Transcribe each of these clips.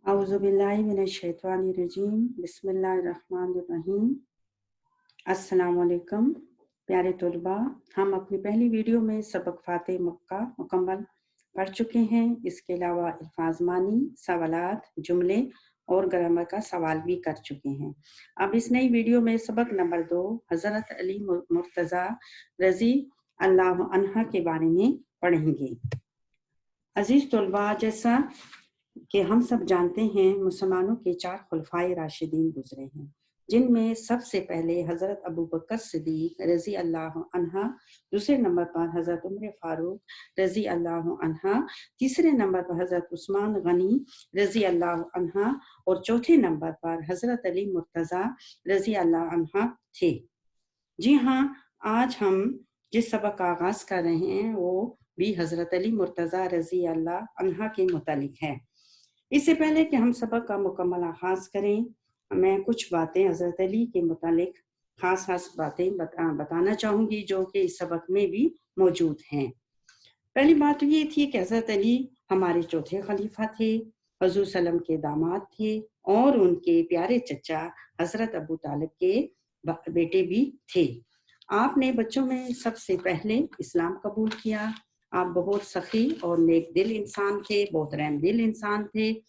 औज़ुबिल्लाहिमिनश्शैतानिर्रजीम बिस्मिल्लाहिर्रहमानिर्रहीम। अस्सलाम वालेकुम प्यारे तलबा, हम अपनी पहली वीडियो में सबक फ़ातिह मक्का मुकम्मल पढ़ चुके हैं। इसके अलावा अल्फाज मानी, सवालात, जुमले और ग्रामर का सवाल भी कर चुके हैं। अब इस नई वीडियो में सबक नंबर 2 हज़रत अली मुर्तज़ा रज़ी अल्लाह अन्हा के बारे में पढ़ेंगे। अजीज तलबा, जैसा कि हम सब जानते हैं, मुसलमानों के 4 खुलफाए राशिदीन गुजरे हैं, जिनमें सबसे पहले हज़रत अबू बकर सिद्दीक रज़ी अल्लाह अन्हा, दूसरे नंबर पर हज़रत उमर फारूक रज़ी अल्लाह अन्हा, तीसरे नंबर पर हज़रत उस्मान गनी रज़ी अल्लाह अन्हा और चौथे नंबर पर हज़रत अली मुर्तज़ा रज़ी अल्लाह अन्हा थे। जी हाँ, आज हम जिस सबक का आगाज़ कर रहे हैं वो भी हज़रत अली मुर्तज़ा रज़ी अल्लाह अन्हा के मुतालिक है। इससे पहले कि हम सबक का मुकम्मल आगाज़ करें, मैं कुछ बातें हज़रत अली के मुतालिक खास बातें बताना चाहूँगी जो कि इस सबक में भी मौजूद हैं। पहली बात तो ये थी कि हज़रत अली हमारे चौथे खलीफा थे, हुज़ूर सल्लम के दामाद थे और उनके प्यारे चचा हज़रत अबू तालिब के बेटे भी थे। आपने बच्चों में सबसे पहले इस्लाम कबूल किया। आप बहुत सखी और नेक दिल इंसान थे, बहुत रहम दिल इंसान थे।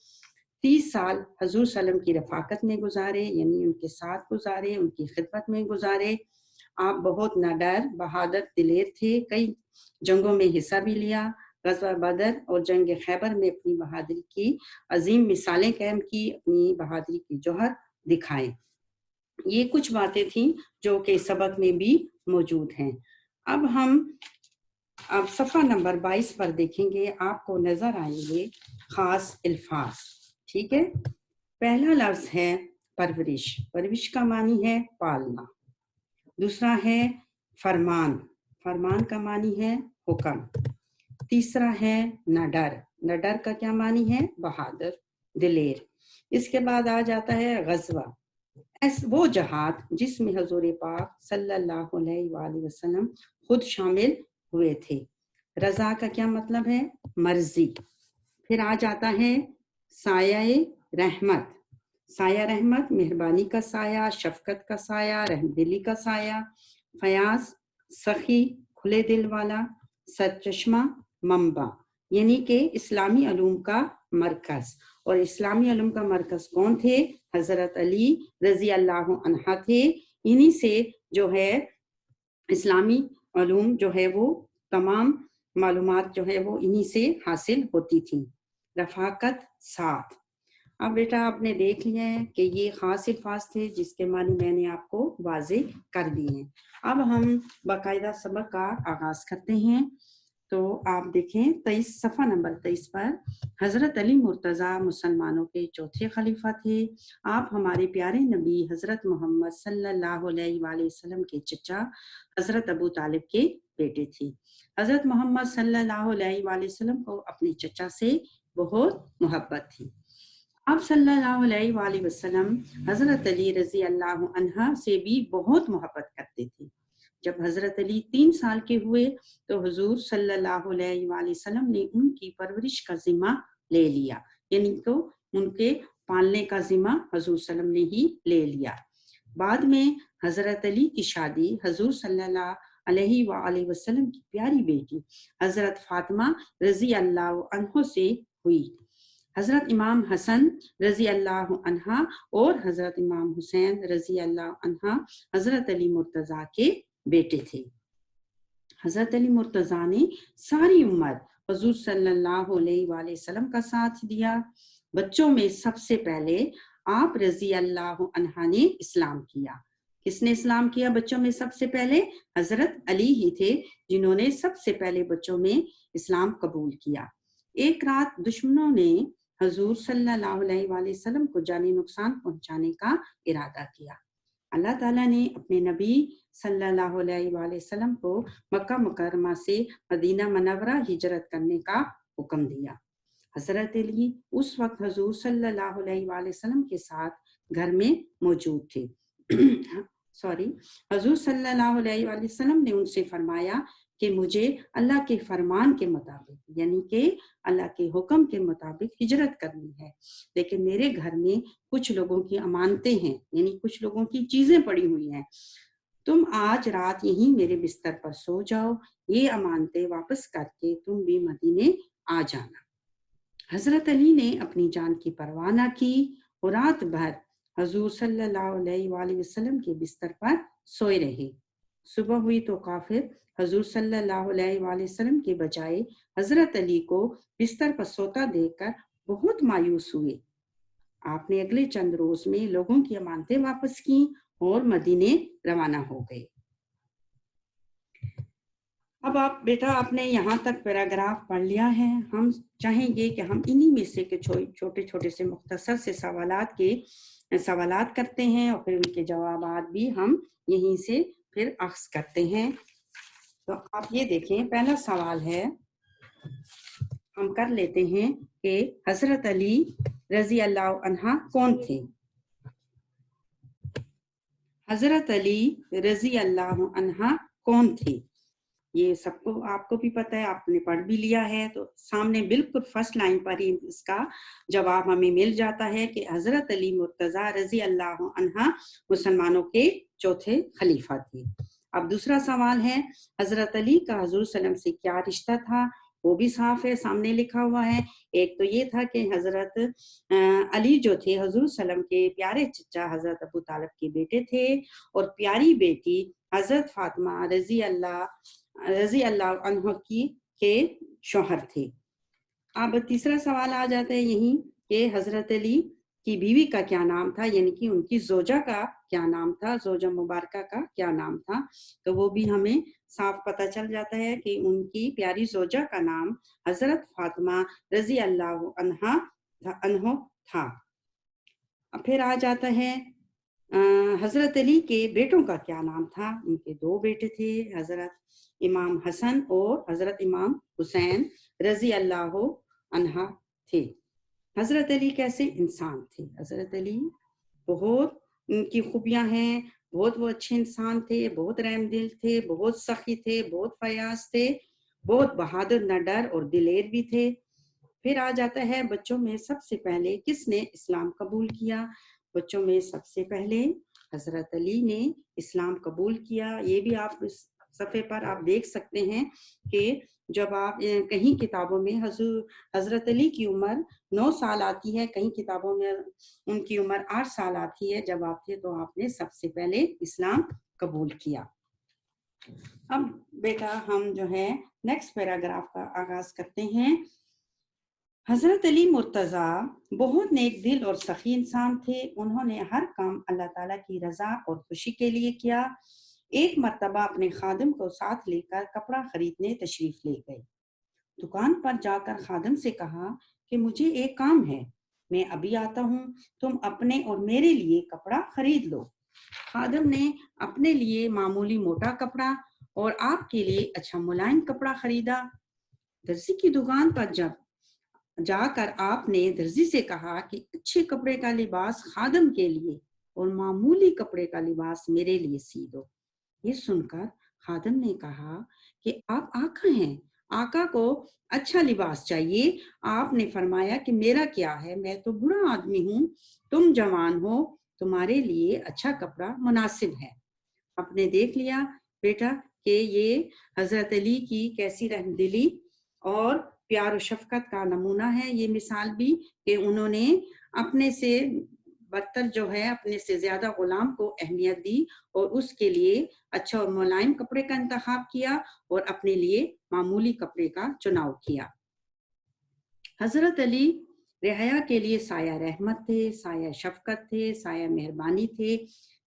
30 साल हजूर सल्लम की रफाकत में गुजारे, यानी उनके साथ गुजारे, उनकी खिदमत में गुजारे। आप बहुत नाडर, बहादुर, दिलेर थे। कई जंगों में हिस्सा भी लिया। ग़ज़वा बदर और जंग खैबर में अपनी बहादुरी की अजीम मिसालें कायम की, अपनी बहादुरी की जौहर दिखाए। ये कुछ बातें थीं जो कि सबक में भी मौजूद हैं। अब सफ़ा नंबर 22 पर देखेंगे, आपको नजर आएंगे खास अल्फाज। ठीक है, पहला लफ्ज है परवरिश। परवरिश का मानी है पालना। दूसरा है फरमान। फरमान का मानी है हुक्म। तीसरा है नडर। नडर का क्या मानी है? बहादुर, दिलेर। इसके बाद आ जाता है गज़वा, वो जहाद जिसमें हजूर पाक सल्लल्लाहु अलैहि वसल्लम खुद शामिल हुए थे। रजा का क्या मतलब है? मर्जी। फिर आ जाता है साया रहमत। साया रहमत, मेहरबानी का साया, शफकत का साया, रहमदिली का साया। फयाज, सखी, खुले दिल वाला। सचश्मा, मंबा, यानी कि इस्लामी अलूम का मरकज। और इस्लामी अलूम का मरकज कौन थे? हजरत अली रजी अल्लाह अन्हा थे। इन्हीं से जो है इस्लामी अलूम जो है वो तमाम मालूमात जो है वो इन्हीं से हासिल होती थी। रफाकत, साथ। अब बेटा आपने देख लिया है कि ये खास अल्फाज थे जिसके मानी मैंने आपको वाज़े कर दिए हैं। अब हम बाकायदा सबक का आगाज करते हैं। तो आप देखें 23 सफ़ा नंबर 23 पर, हज़रत अली मुर्तज़ा मुसलमानों के चौथे खलीफा थे। आप हमारे प्यारे नबी हज़रत मोहम्मद सल्लल्लाहु अलैहि वसल्लम के चचा हज़रत अबू तालिब के बेटे थे। हज़रत मोहम्मद सल्लल्लाहु अलैहि वसल्लम को अपने चचा से बहुत मोहब्बत थी। आप सल्लल्लाहु अलैहि वसल्लम हज़रत अली रज़ी अल्लाह अन्हा से भी बहुत मोहब्बत करते थे। जब हज़रत अली 3 साल के हुए तो हुजूर सल्लल्लाहु अलैहि वसल्लम ने उनकी परवरिश का जिम्मा ले लिया, यानी तो उनके पालने का जिम्मा हुजूर सल्लम ने ही ले लिया। बाद में हज़रत अली की शादी हुजूर सल्लल्लाहु अलैहि वसल्लम की प्यारी बेटी हज़रत फातिमा रज़ी अल्लाह अन्हा से हुई। हज़रत इमाम हसन रज़ी अल्लाह अन्हा और हज़रत इमाम हुसैन रज़ी अल्लाह अन्हा हज़रत अली मुर्तज़ा के बेटे थे। हज़रत अली मुर्तज़ा ने सारी उम्र हुज़ूर सल्लल्लाहु अलैहि वसल्लम का साथ दिया। बच्चों में सबसे पहले आप रज़ी अल्लाह अन्हा ने इस्लाम किया। किसने इस्लाम किया बच्चों में सबसे पहले? हज़रत अली ही थे जिन्होंने सबसे पहले बच्चों में इस्लाम कबूल किया। एक रात दुश्मनों ने हुज़ूर सल्लल्लाहु अलैहि वसल्लम को जानी नुकसान पहुंचाने का इरादा किया। अल्लाह ताला ने अपने नबी सल्लल्लाहु अलैहि वसल्लम को मक्का मुकर्रमा से मदीना मनव्वरा हिजरत करने का हुक्म दिया। हज़रत अली उस वक्त हुज़ूर सल्लल्लाहु अलैहि वसल्लम के साथ घर में मौजूद थे। हुज़ूर सल्लल्लाहु अलैहि वसल्लम ने उनसे फरमाया کہ مجھے اللہ کے فرمان کے مطابق یعنی کہ اللہ کے حکم کے مطابق ہجرت کرنی ہے، لیکن میرے گھر میں کچھ لوگوں کی امانتیں ہیں، یعنی کچھ لوگوں کی چیزیں پڑی ہوئی ہیں، تم آج رات یہیں میرے بستر پر سو جاؤ، یہ امانتیں واپس کر کے تم بھی مدینے آ جانا۔ حضرت علی نے اپنی جان کی پرواہ نہ کی اور رات بھر حضور صلی اللہ علیہ وآلہ وسلم کے بستر پر سوئے رہے۔ صبح ہوئی تو کافر حضور صلی اللہ علیہ وآلہ وسلم کے بجائے حضرت علی کو بستر پر سوتا دیکھ کر بہت مایوس ہوئے۔ آپ نے اگلے چند روز میں لوگوں کی امانتیں واپس کی اور مدینے روانہ ہو گئے۔ اب آپ نے یہاں تک پیراگراف پڑھ لیا ہے۔ ہم چاہیں گے کہ ہم انہی میں سے چھوٹے چھوٹے سے مختصر سے سوالات کرتے ہیں اور پھر ان کے جوابات بھی ہم یہیں سے پھر اخذ کرتے ہیں۔ تو آپ یہ دیکھیں، پہلا سوال ہے، ہم کر لیتے ہیں کہ حضرت علی رضی اللہ عنہ کون تھے؟ حضرت علی رضی اللہ عنہ کون تھے؟ یہ سب کو آپ کو بھی پتہ ہے، آپ نے پڑھ بھی لیا ہے، تو سامنے بالکل فرسٹ لائن پر ہی اس کا جواب ہمیں مل جاتا ہے کہ حضرت علی مرتضیٰ رضی اللہ عنہ مسلمانوں کے چوتھے خلیفہ تھے۔ اب دوسرا سوال ہے، حضرت علی کا حضور صلی اللہ علیہ وسلم سے کیا رشتہ تھا؟ وہ بھی صاف ہے، سامنے لکھا ہوا ہے۔ ایک تو یہ تھا کہ حضرت علی جو تھے حضور صلی اللہ علیہ وسلم کے پیارے چچا حضرت ابو طالب کے بیٹے تھے اور پیاری بیٹی حضرت فاطمہ رضی اللہ عنہ کے شوہر تھے۔ اب تیسرا سوال آ جاتا ہے یہیں کہ حضرت علی کی بیوی کا کیا نام تھا، یعنی کہ ان کی زوجہ کا کیا نام تھا، زوجہ مبارکہ کا کیا نام تھا؟ تو وہ بھی ہمیں صاف پتہ چل جاتا ہے کہ ان کی پیاری زوجہ کا نام حضرت فاطمہ رضی اللہ عنہ تھا۔ پھر آ جاتا ہے حضرت علی کے بیٹوں کا کیا نام تھا؟ ان کے دو بیٹے تھے، حضرت امام حسن اور حضرت امام حسین رضی اللہ عنہ تھے۔ حضرت علی کیسے انسان تھے؟ حضرت علی بہت ان کی خوبیاں ہیں، بہت وہ اچھے انسان تھے، بہت رحم دل تھے، بہت سخی تھے، بہت فیاض تھے، بہت بہادر نڈر اور دلیر بھی تھے۔ پھر آ جاتا ہے بچوں میں سب سے پہلے کس نے اسلام قبول کیا؟ بچوں میں سب سے پہلے حضرت علی نے اسلام قبول کیا۔ یہ بھی آپ اس صفحے پر آپ دیکھ سکتے ہیں کہ جب آپ کہیں کتابوں میں حضرت علی کی عمر 9 سال آتی ہے، کہیں کتابوں میں ان کی عمر 8 سال آتی ہے، جب آپ تھے تو آپ نے سب سے پہلے اسلام قبول کیا۔ اب بیٹا ہم جو ہے نیکسٹ پیراگراف کا آغاز کرتے ہیں۔ حضرت علی مرتضیٰ بہت نیک دل اور سخی انسان تھے، انہوں نے ہر کام اللہ تعالیٰ کی رضا اور خوشی کے لیے کیا۔ ایک مرتبہ اپنے خادم کو ساتھ لے کر کپڑا خریدنے تشریف لے گئے۔ دکان پر جا کر خادم سے کہا کہ مجھے ایک کام ہے، میں ابھی آتا ہوں، تم اپنے اور میرے لیے کپڑا خرید لو۔ خادم نے اپنے لیے معمولی موٹا کپڑا اور آپ کے لیے اچھا ملائم کپڑا خریدا۔ درزی کی دکان پر جا کر آپ نے درزی سے کہا کہ اچھے کپڑے کا لباس خادم کے لیے اور معمولی کپڑے کا لباس میرے لیے سی دو۔ یہ سن کر خادم نے کہا کہ آپ آقا ہیں، آقا کو اچھا لباس چاہیے۔ آپ نے فرمایا کہ میرا کیا ہے، میں تو بوڑھا آدمی ہوں، تم جوان ہو، تمہارے لیے اچھا کپڑا مناسب ہے۔ آپ نے دیکھ لیا بیٹا کہ یہ حضرت علی کی کیسی رحم دلی اور پیار و شفقت کا نمونہ ہے یہ مثال بھی، کہ انہوں نے اپنے سے بدتر جو ہے اپنے سے زیادہ غلام کو اہمیت دی اور اس کے لیے اچھا اور ملائم کپڑے کا انتخاب کیا اور اپنے لیے معمولی کپڑے کا چناؤ کیا۔ حضرت علی رعایا کے لیے سایہ رحمت تھے، سایہ شفقت تھے، سایہ مہربانی تھے۔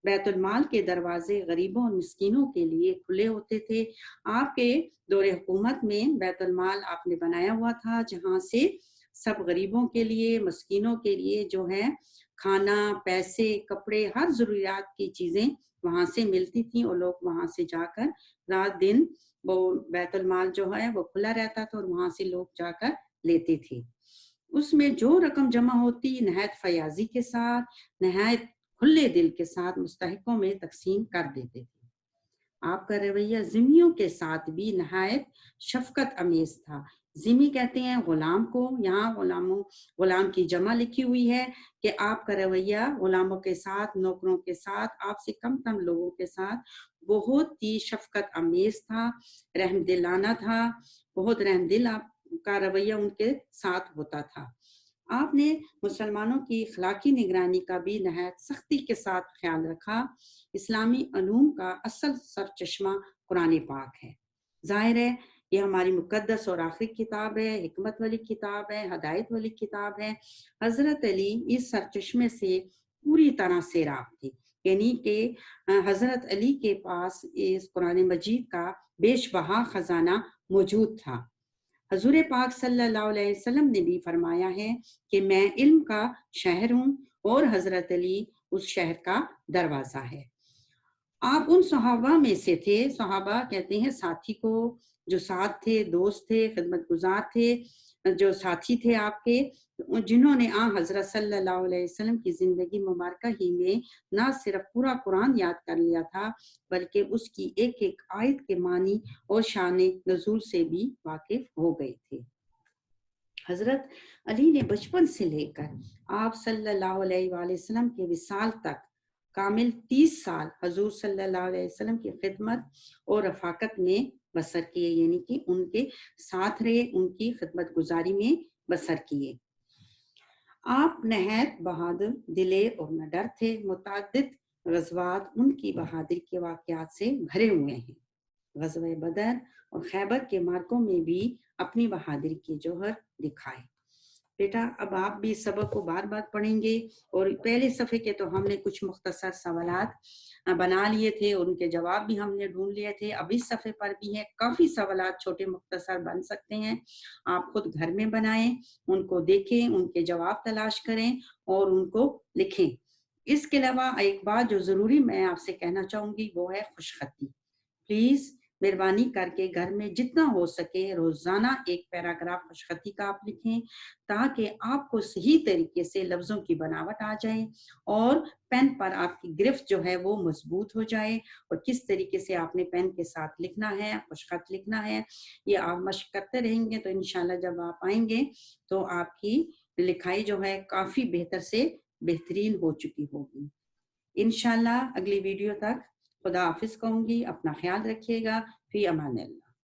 بیت المال کے دروازے غریبوں اور مسکینوں کے لیے کھلے ہوتے تھے۔ آپ کے دور حکومت میں بیت المال آپ نے بنایا ہوا تھا، جہاں سے سب غریبوں کے لیے، مسکینوں کے لیے جو ہے کھانا، پیسے، کپڑے، ہر ضروریات کی چیزیں وہاں سے ملتی تھیں اور لوگ وہاں سے جا کر رات دن وہ بیت المال جو ہے وہ کھلا رہتا تھا اور وہاں سے لوگ جا کر لیتے تھے۔ اس میں جو رقم جمع ہوتی نہایت فیاضی کے ساتھ، نہایت کھلے دل کے ساتھ مستحقوں میں تقسیم کر دیتے تھے۔ आपका रवैया ज़िम्मियों के साथ भी नहायत शफ़क़त अमेज़ था। ज़िम्मी कहते हैं ग़ुलाम को, यहाँ ग़ुलाम की जमा लिखी हुई है कि आपका रवैया ग़ुलामों के साथ, नौकरों के साथ, आपसे कम लोगों के साथ बहुत ही शफ़क़त अमेज़ था, रहमदिलाना था, बहुत रहमदिल आपका रवैया उनके साथ होता था। आपने मुसलमानों की अखलाकी निगरानी का भी नहायत सख्ती के साथ ख्याल रखा। इस्लामी अलूम का असल सरचश्मा कुरान पाक है। ज़ाहिर है ये हमारी मुक़द्दस और आखिरी किताब है, हिकमत वाली किताब है, हदायत वाली किताब है। हज़रत अली इस सरचश्मे से पूरी तरह सैराब थे, यानी कि हज़रत अली के पास इस कुरान मजीद का बेशबहा ख़जाना मौजूद था। हजूर पाक सल्लल्लाहु अलैहि वसल्लम ने भी फरमाया है कि मैं इल्म का शहर हूँ और हजरत अली उस शहर का दरवाज़ा है। आप उन सहाबा में से थे, सहाबा कहते हैं साथी को, जो साथ थे, दोस्त थे, खिदमतगुजार थे, जो साथी थे आपके, जिन्होंने हज़रत सल्लल्लाहु अलैहि वसल्लम की ज़िंदगी मुबारक ही में ना सिर्फ पूरा कुरान याद कर लिया था, बल्कि उसकी एक-एक आयत के मानी और शान नुज़ूल से भी वाकिफ हो गए थे। हज़रत अली ने बचपन से लेकर आप सल्लल्लाहु अलैहि वसल्लम के विसाल तक कामिल 30 साल हजूर सल्लल्लाहु अलैहि वसल्लम की खिदमत और रफाकत में बसर किए, यानी कि उनके साथ रहे, उनकी खिदमत गुजारी में बसर किए। आप नहायत बहादुर, दिलेर और निडर थे। मुतअद्दिद ग़ज़वात उनकी बहादुरी के वाक़यात से भरे हुए हैं। ग़ज़वा बदर और खैबर के मार्कों में भी अपनी बहादुरी के जौहर दिखाए। बेटा अब आप भी इस सबक को बार-बार पढ़ेंगे और पहले सफ़े के तो हमने कुछ मुख्तसर सवालात बना लिए थे और उनके जवाब भी हमने ढूंढ लिए थे। अब इस सफ़े पर भी है, काफ़ी सवालात छोटे मुख्तसर बन सकते हैं। आप खुद घर में बनाएं, उनको देखें, उनके जवाब तलाश करें और उनको लिखें। इसके अलावा एक बात जो ज़रूरी मैं आपसे कहना चाहूँगी वो है खुशखती। प्लीज़ मेहरबानी करके घर में जितना हो सके रोज़ाना एक पैराग्राफ खुशखती का आप लिखें, ताकि आपको सही तरीके से लफ्ज़ों की बनावट आ जाए और पेन पर आपकी गिरफ्त जो है वो मजबूत हो जाए। और किस तरीके से आपने पेन के साथ लिखना है, खुशखत लिखना है, ये आप मशक करते रहेंगे तो इंशाल्लाह जब आप आएंगे तो आपकी लिखाई जो है काफ़ी बेहतर से बेहतरीन हो चुकी होगी। इंशाल्लाह अगली वीडियो तक खुदा हाफिज़ कहूँगी। अपना ख्याल रखिएगा। फ़ी अमानिल्लाह।